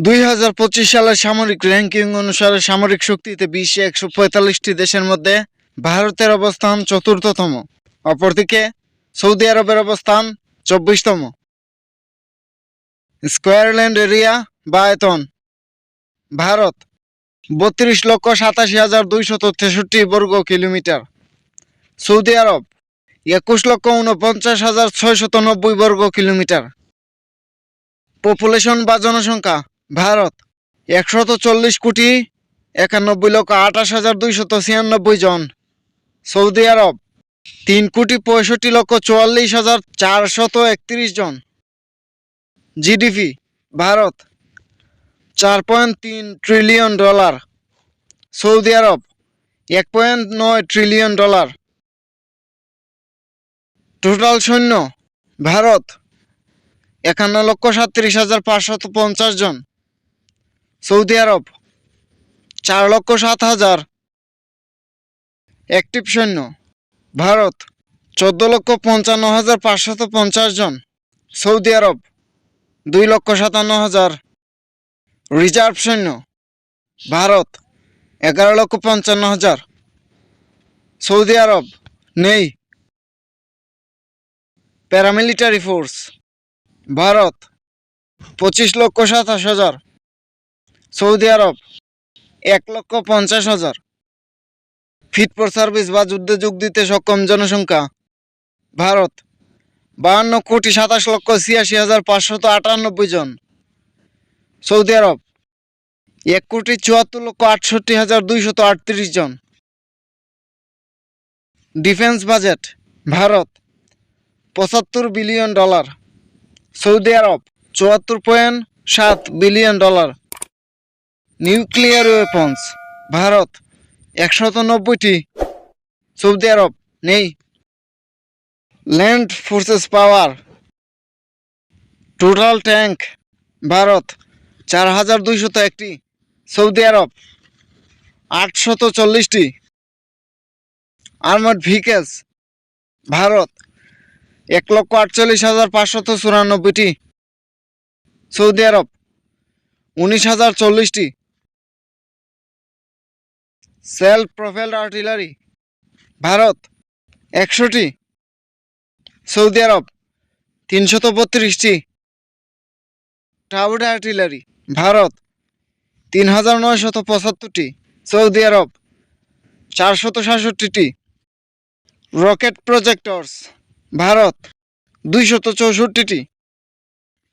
2025 সালের সামরিক র্যাঙ্কিং অনুসারে সামরিক শক্তিতে বিশ্বে 145টি দেশের মধ্যে ভারতের অবস্থান চতুর্থতম। অপরদিকে সৌদি আরবের অবস্থান 24তম। স্কয়ার ল্যান্ড এরিয়া বা আয়তন: ভারত 32,87,263 বর্গ কিলোমিটার, সৌদি আরব 21,49,690 বর্গ কিলোমিটার। পপুলেশন বা জনসংখ্যা: ভারত 140,91,28,296 জন, সৌদি আরব 3,65,44,431 জন। GDP: Bharat $4.3 trillion, Saudi Arab $1.9 trillion. Total সৈন্য: ভারত 51,37,550 জন, সৌদি আরব 4,07,000। অ্যাক্টিভ সৈন্য: ভারত 14,55,550 জন, সৌদি আরব 2,57,000। রিজার্ভ সৈন্য: ভারত 11,55,000, সৌদি আরব নেই। Paramilitary force: Bharat 25,27,000, Saudi Arab 1,50,000। Fit for service বা যুদ্ধে যোগ দিতে সক্ষম জনসংখ্যা: ভারত 52,27,86,598 জন, সৌদি আরব 1,74,68,238 জন। Defence budget: Bharat 75 billion dollar, Saudi Arab 74.7 billion dollar. Nuclear weapons: Bharat 190টি, সৌদি আরব নেই। Land forces power: total tank: Bharat 4,201টি, সৌদি আরব 840টি। আর্মার্ড ভেহিকেলস: ভারত 1,48,594টি, সৌদি আরব 19,040টি। সেলফ প্রোপেলড আর্টিলারি: ভারত 100টি, সৌদি আরব 332টি। টাউড আর্টিলারি: ভারত 3,975টি, সৌদি আরব 467টি। রকেট প্রজেক্টরস: ভারত 264টি,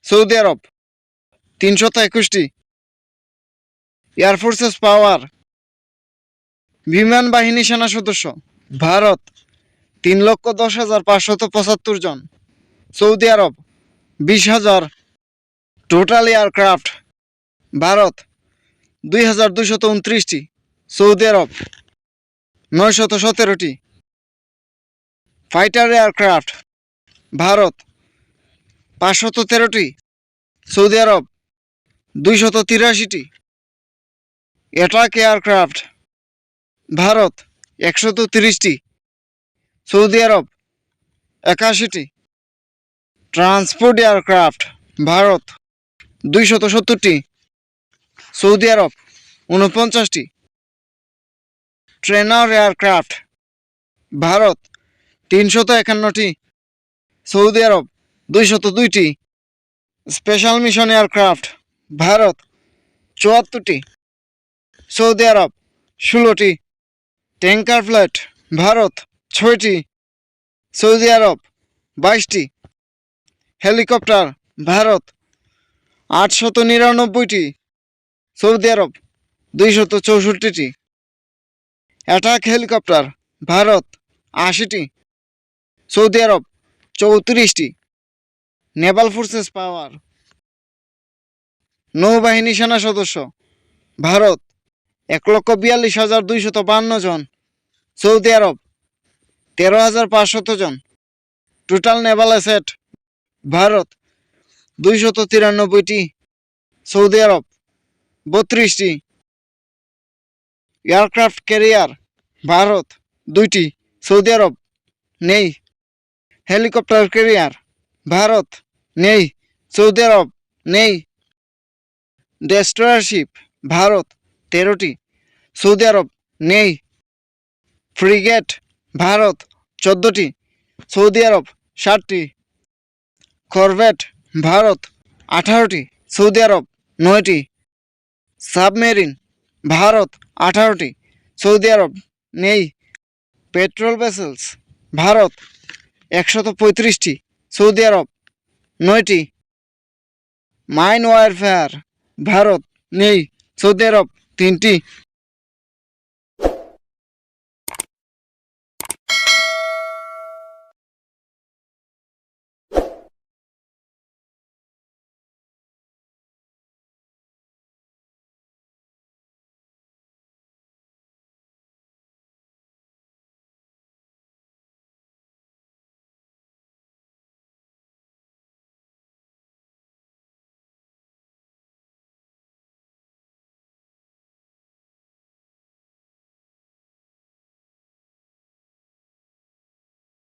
সৌদি আরব 321টি। এয়ারফোর্সেস পাওয়ার: বিমান বাহিনী সেনা সদস্য: ভারত 3,10,575 জন, Saudi Arab 20,000। Total aircraft: Bharat 2,229টি, সৌদি আরব 917টি। ফাইটার এয়ারক্রাফট: ভারত 513টি, সৌদি আরব 283টি। অ্যাটাক এয়ারক্রাফট: ভারত 130টি, সৌদি আরব 81টি। ট্রান্সপোর্ট এয়ারক্রাফট: ভারত 270টি, সৌদি আরব 49টি। ট্রেনার এয়ারক্রাফট: ভারত 351টি, সৌদি আরব 202টি। স্পেশাল মিশন এয়ারক্রাফট: ভারত 74টি, সৌদি আরব 16টি। ট্যাঙ্কার ফ্লাইট: ভারত 6টি, সৌদি আরব 22টি। হেলিকপ্টার: ভারত 899টি, সৌদি আরব 264টি। অ্যাটাক হেলিকপ্টার: ভারত 80টি, সৌদি আরব 34টি। নেভাল ফোর্সেস পাওয়ার: নৌবাহিনী সেনা সদস্য: ভারত 1,42,252 জন, সৌদি আরব 13,500 জন। টোটাল নেভাল অ্যাসেট: ভারত 293টি, সৌদি আরব 32টি। এয়ারক্রাফট ক্যারিয়ার: ভারত 2টি, সৌদি আরব নেই। হেলিকপ্টার ক্যারিয়ার: ভারত নেই, সৌদি আরব নেই। ডেস্ট্রয়ারশিপ ভারত 13টি, সৌদি আরব নেই। ফ্রিগেট ভারত 14টি, সৌদি আরব 7টি। করভেট ভারত 18টি, সৌদি আরব 9টি। সাবমেরিন ভারত 18টি, সৌদি আরব নেই। পেট্রোল ভেসেলস ভারত 135টি, সৌদি আরব 9টি। মাইন ওয়ারফেয়ার ভারত নেই, সৌদি আরব 3টি।